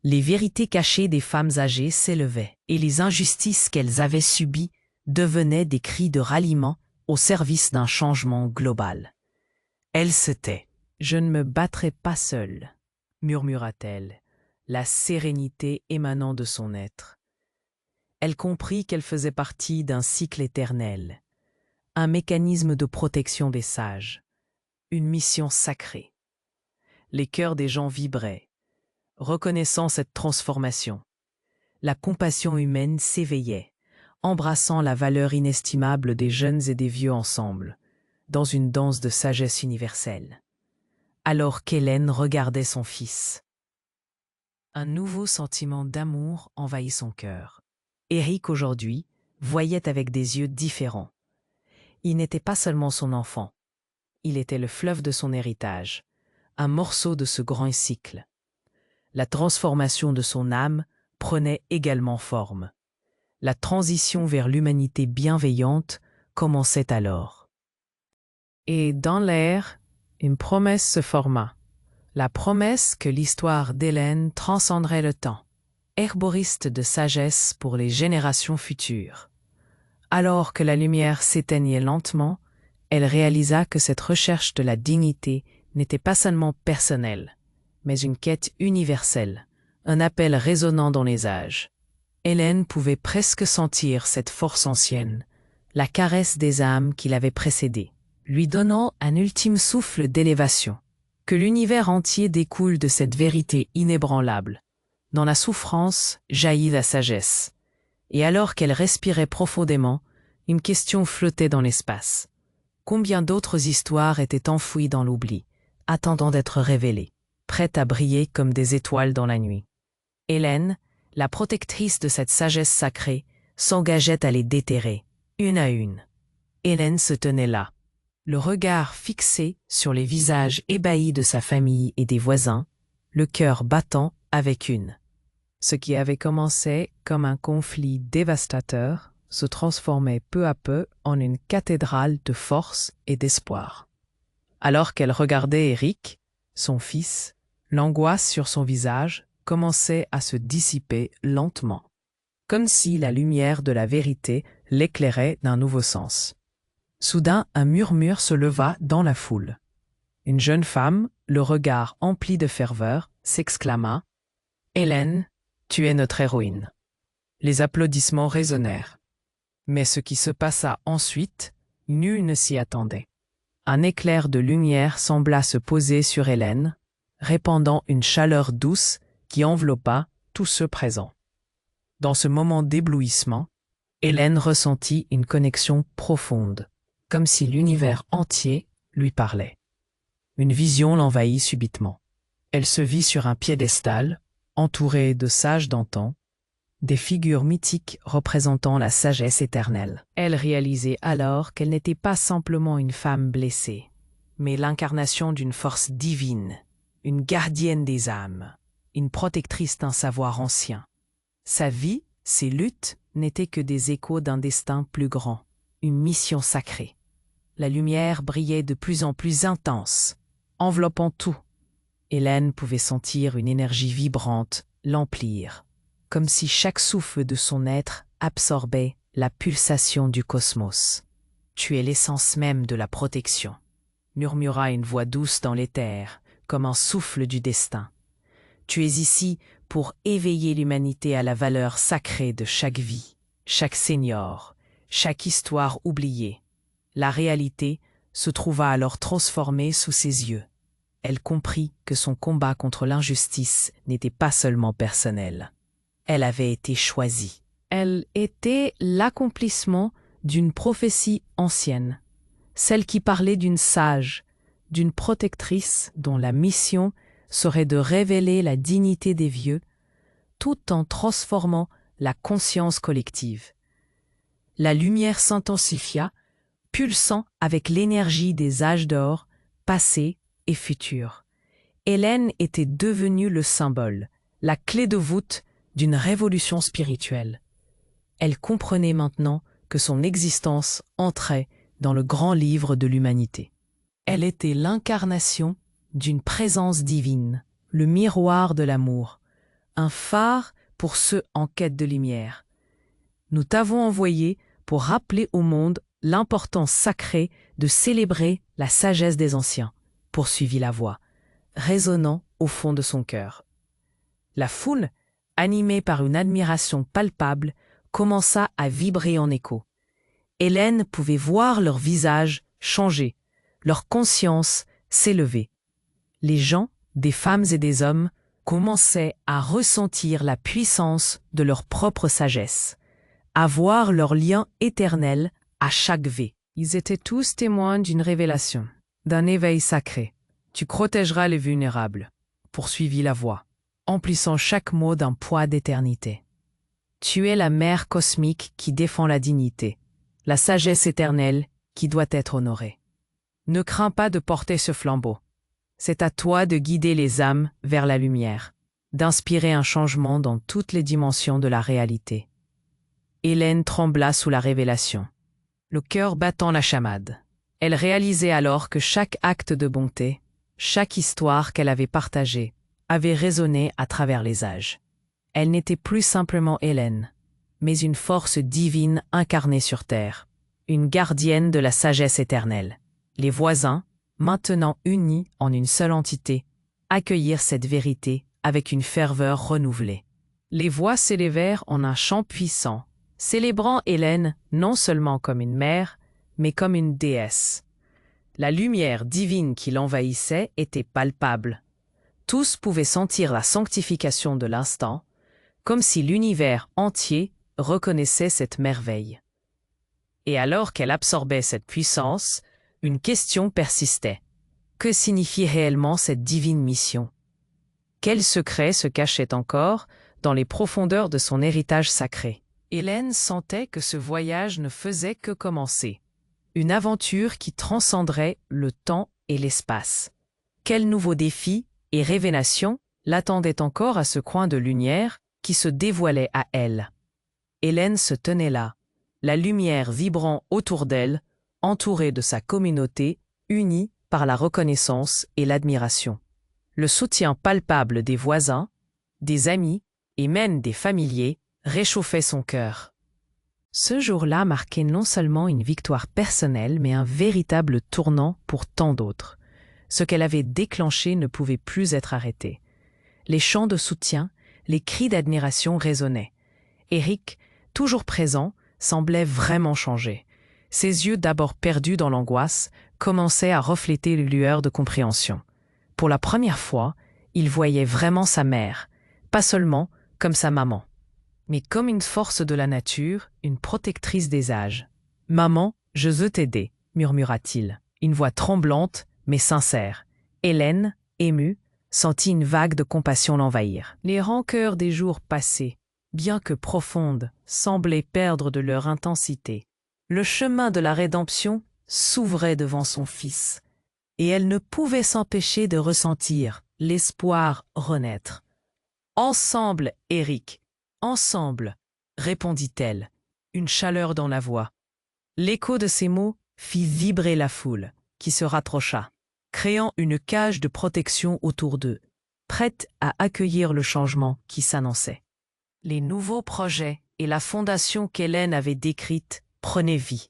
Les vérités cachées des femmes âgées s'élevaient, et les injustices qu'elles avaient subies devenaient des cris de ralliement au service d'un changement global. Elle se tait. « Je ne me battrai pas seule », murmura-t-elle, la sérénité émanant de son être. Elle comprit qu'elle faisait partie d'un cycle éternel, un mécanisme de protection des sages, une mission sacrée. Les cœurs des gens vibraient, reconnaissant cette transformation. La compassion humaine s'éveillait, embrassant la valeur inestimable des jeunes et des vieux ensemble, dans une danse de sagesse universelle. Alors qu'Hélène regardait son fils, un nouveau sentiment d'amour envahit son cœur. Éric, aujourd'hui, voyait avec des yeux différents. Il n'était pas seulement son enfant, il était le fleuve de son héritage, un morceau de ce grand cycle. La transformation de son âme prenait également forme. La transition vers l'humanité bienveillante commençait alors. Et dans l'air, une promesse se forma. La promesse que l'histoire d'Hélène transcenderait le temps, herboriste de sagesse pour les générations futures. Alors que la lumière s'éteignait lentement, elle réalisa que cette recherche de la dignité n'était pas seulement personnelle, mais une quête universelle, un appel résonnant dans les âges. Hélène pouvait presque sentir cette force ancienne, la caresse des âmes qui l'avaient précédée, lui donnant un ultime souffle d'élévation. Que l'univers entier découle de cette vérité inébranlable. Dans la souffrance jaillit la sagesse. Et alors qu'elle respirait profondément, une question flottait dans l'espace. Combien d'autres histoires étaient enfouies dans l'oubli, attendant d'être révélées, prêtes à briller comme des étoiles dans la nuit? Hélène, la protectrice de cette sagesse sacrée, s'engageait à les déterrer, une à une. Hélène se tenait là, le regard fixé sur les visages ébahis de sa famille et des voisins, le cœur battant avec une. Ce qui avait commencé comme un conflit dévastateur se transformait peu à peu en une cathédrale de force et d'espoir. Alors qu'elle regardait Éric, son fils, l'angoisse sur son visage commençait à se dissiper lentement, comme si la lumière de la vérité l'éclairait d'un nouveau sens. Soudain, un murmure se leva dans la foule. Une jeune femme, le regard empli de ferveur, s'exclama « Hélène, tu es notre héroïne ». Les applaudissements résonnèrent. Mais ce qui se passa ensuite, nul ne s'y attendait. Un éclair de lumière sembla se poser sur Hélène, répandant une chaleur douce qui enveloppa tous ceux présents. Dans ce moment d'éblouissement, Hélène ressentit une connexion profonde, comme si l'univers entier lui parlait. Une vision l'envahit subitement. Elle se vit sur un piédestal, entourée de sages d'antan, des figures mythiques représentant la sagesse éternelle. Elle réalisait alors qu'elle n'était pas simplement une femme blessée, mais l'incarnation d'une force divine, une gardienne des âmes, une protectrice d'un savoir ancien. Sa vie, ses luttes, n'étaient que des échos d'un destin plus grand, une mission sacrée. La lumière brillait de plus en plus intense, enveloppant tout. Hélène pouvait sentir une énergie vibrante l'emplir, comme si chaque souffle de son être absorbait la pulsation du cosmos. « Tu es l'essence même de la protection », murmura une voix douce dans l'éther, comme un souffle du destin. « Tu es ici pour éveiller l'humanité à la valeur sacrée de chaque vie, chaque senior, chaque histoire oubliée. » La réalité se trouva alors transformée sous ses yeux. Elle comprit que son combat contre l'injustice n'était pas seulement personnel. Elle avait été choisie. Elle était l'accomplissement d'une prophétie ancienne, celle qui parlait d'une sage, d'une protectrice dont la mission serait de révéler la dignité des vieux, tout en transformant la conscience collective. La lumière s'intensifia, pulsant avec l'énergie des âges d'or, passés et futurs. Hélène était devenue le symbole, la clé de voûte d'une révolution spirituelle. Elle comprenait maintenant que son existence entrait dans le grand livre de l'humanité. Elle était l'incarnation d'une présence divine, le miroir de l'amour, un phare pour ceux en quête de lumière. Nous t'avons envoyé pour rappeler au monde l'importance sacrée de célébrer la sagesse des anciens, poursuivit la voix, résonnant au fond de son cœur. La foule, animée par une admiration palpable, commença à vibrer en écho. Hélène pouvait voir leurs visages changer, leur conscience s'élever. Les gens, des femmes et des hommes, commençaient à ressentir la puissance de leur propre sagesse, à voir leur lien éternel à chaque vie. Ils étaient tous témoins d'une révélation, d'un éveil sacré. Tu protégeras les vulnérables, poursuivit la voix, emplissant chaque mot d'un poids d'éternité. Tu es la mère cosmique qui défend la dignité, la sagesse éternelle qui doit être honorée. Ne crains pas de porter ce flambeau. C'est à toi de guider les âmes vers la lumière, d'inspirer un changement dans toutes les dimensions de la réalité. Hélène trembla sous la révélation, le cœur battant la chamade. Elle réalisait alors que chaque acte de bonté, chaque histoire qu'elle avait partagée, avait résonné à travers les âges. Elle n'était plus simplement Hélène, mais une force divine incarnée sur terre, une gardienne de la sagesse éternelle. Les voisins, maintenant unis en une seule entité, accueillirent cette vérité avec une ferveur renouvelée. Les voix s'élevèrent en un chant puissant, célébrant Hélène non seulement comme une mère, mais comme une déesse. La lumière divine qui l'envahissait était palpable. Tous pouvaient sentir la sanctification de l'instant, comme si l'univers entier reconnaissait cette merveille. Et alors qu'elle absorbait cette puissance, une question persistait. Que signifie réellement cette divine mission? Quel secret se cachait encore dans les profondeurs de son héritage sacré? Hélène sentait que ce voyage ne faisait que commencer. Une aventure qui transcenderait le temps et l'espace. Quels nouveaux défis et révélations l'attendaient encore à ce coin de lumière qui se dévoilait à elle? Hélène se tenait là, la lumière vibrant autour d'elle, entourée de sa communauté, unie par la reconnaissance et l'admiration. Le soutien palpable des voisins, des amis et même des familiers réchauffait son cœur. Ce jour-là marquait non seulement une victoire personnelle, mais un véritable tournant pour tant d'autres. Ce qu'elle avait déclenché ne pouvait plus être arrêté. Les chants de soutien, les cris d'admiration résonnaient. Éric, toujours présent, semblait vraiment changer. Ses yeux, d'abord perdus dans l'angoisse, commençaient à refléter les lueurs de compréhension. Pour la première fois, il voyait vraiment sa mère, pas seulement comme sa maman, mais comme une force de la nature, une protectrice des âges. « Maman, je veux t'aider », murmura-t-il, une voix tremblante mais sincère. Hélène, émue, sentit une vague de compassion l'envahir. Les rancœurs des jours passés, bien que profondes, semblaient perdre de leur intensité. Le chemin de la rédemption s'ouvrait devant son fils, et elle ne pouvait s'empêcher de ressentir l'espoir renaître. « Ensemble, Éric, ensemble !» répondit-elle, une chaleur dans la voix. L'écho de ces mots fit vibrer la foule, qui se rapprocha, créant une cage de protection autour d'eux, prête à accueillir le changement qui s'annonçait. Les nouveaux projets et la fondation qu'Hélène avait décrite prenaient vie.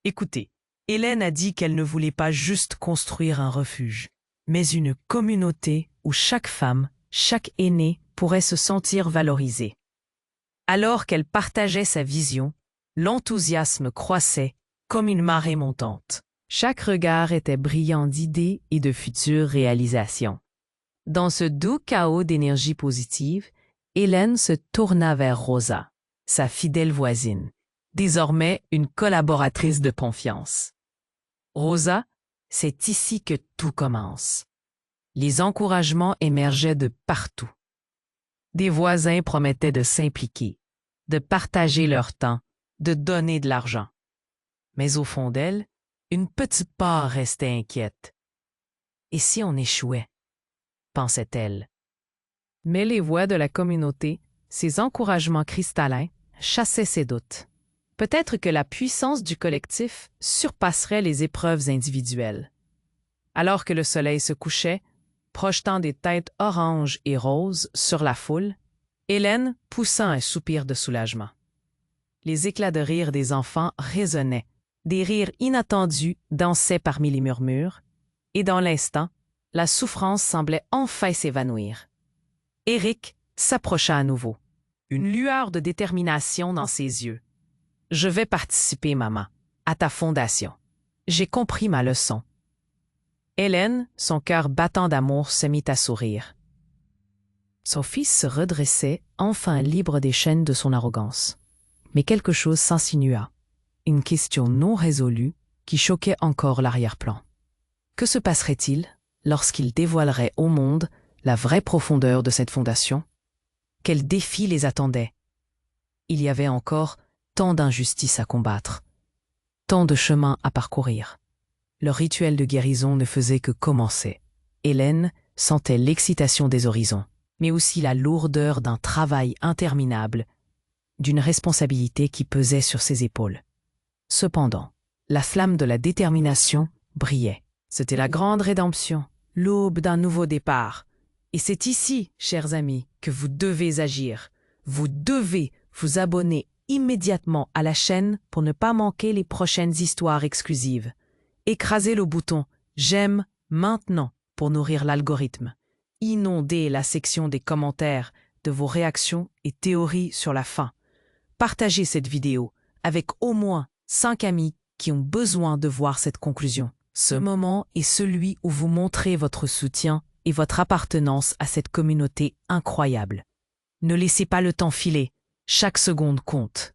Écoutez, Hélène a dit qu'elle ne voulait pas juste construire un refuge, mais une communauté où chaque femme, chaque aîné pourrait se sentir valorisée. Alors qu'elle partageait sa vision, l'enthousiasme croissait comme une marée montante. Chaque regard était brillant d'idées et de futures réalisations. Dans ce doux chaos d'énergie positive, Hélène se tourna vers Rosa, sa fidèle voisine, désormais une collaboratrice de confiance. « Rosa, c'est ici que tout commence. » Les encouragements émergeaient de partout. Des voisins promettaient de s'impliquer, de partager leur temps, de donner de l'argent. Mais au fond d'elle, une petite part restait inquiète. « Et si on échouait ?» pensait-elle. Mais les voix de la communauté, ces encouragements cristallins, chassaient ses doutes. Peut-être que la puissance du collectif surpasserait les épreuves individuelles. Alors que le soleil se couchait, projetant des têtes oranges et roses sur la foule, Hélène poussa un soupir de soulagement. Les éclats de rire des enfants résonnaient, des rires inattendus dansaient parmi les murmures, et dans l'instant, la souffrance semblait enfin s'évanouir. Éric s'approcha à nouveau, une lueur de détermination dans ses yeux. « Je vais participer, maman, à ta fondation. J'ai compris ma leçon. » Hélène, son cœur battant d'amour, se mit à sourire. Son fils se redressait, enfin libre des chaînes de son arrogance. Mais quelque chose s'insinua, une question non résolue qui choquait encore l'arrière-plan. Que se passerait-il lorsqu'il dévoilerait au monde la vraie profondeur de cette fondation? Quels défis les attendaient? Il y avait encore tant d'injustices à combattre, tant de chemins à parcourir. Le rituel de guérison ne faisait que commencer. Hélène sentait l'excitation des horizons, mais aussi la lourdeur d'un travail interminable, d'une responsabilité qui pesait sur ses épaules. Cependant, La flamme de la détermination brillait. C'était la grande rédemption, l'aube d'un nouveau départ. Et c'est ici, chers amis, que vous devez agir. Vous devez vous abonner immédiatement à la chaîne pour ne pas manquer les prochaines histoires exclusives. Écrasez le bouton « J'aime » maintenant pour nourrir l'algorithme. Inondez la section des commentaires de vos réactions et théories sur la fin. Partagez cette vidéo avec au moins 5 amis qui ont besoin de voir cette conclusion. Ce moment est celui où vous montrez votre soutien et votre appartenance à cette communauté incroyable. Ne laissez pas le temps filer, chaque seconde compte.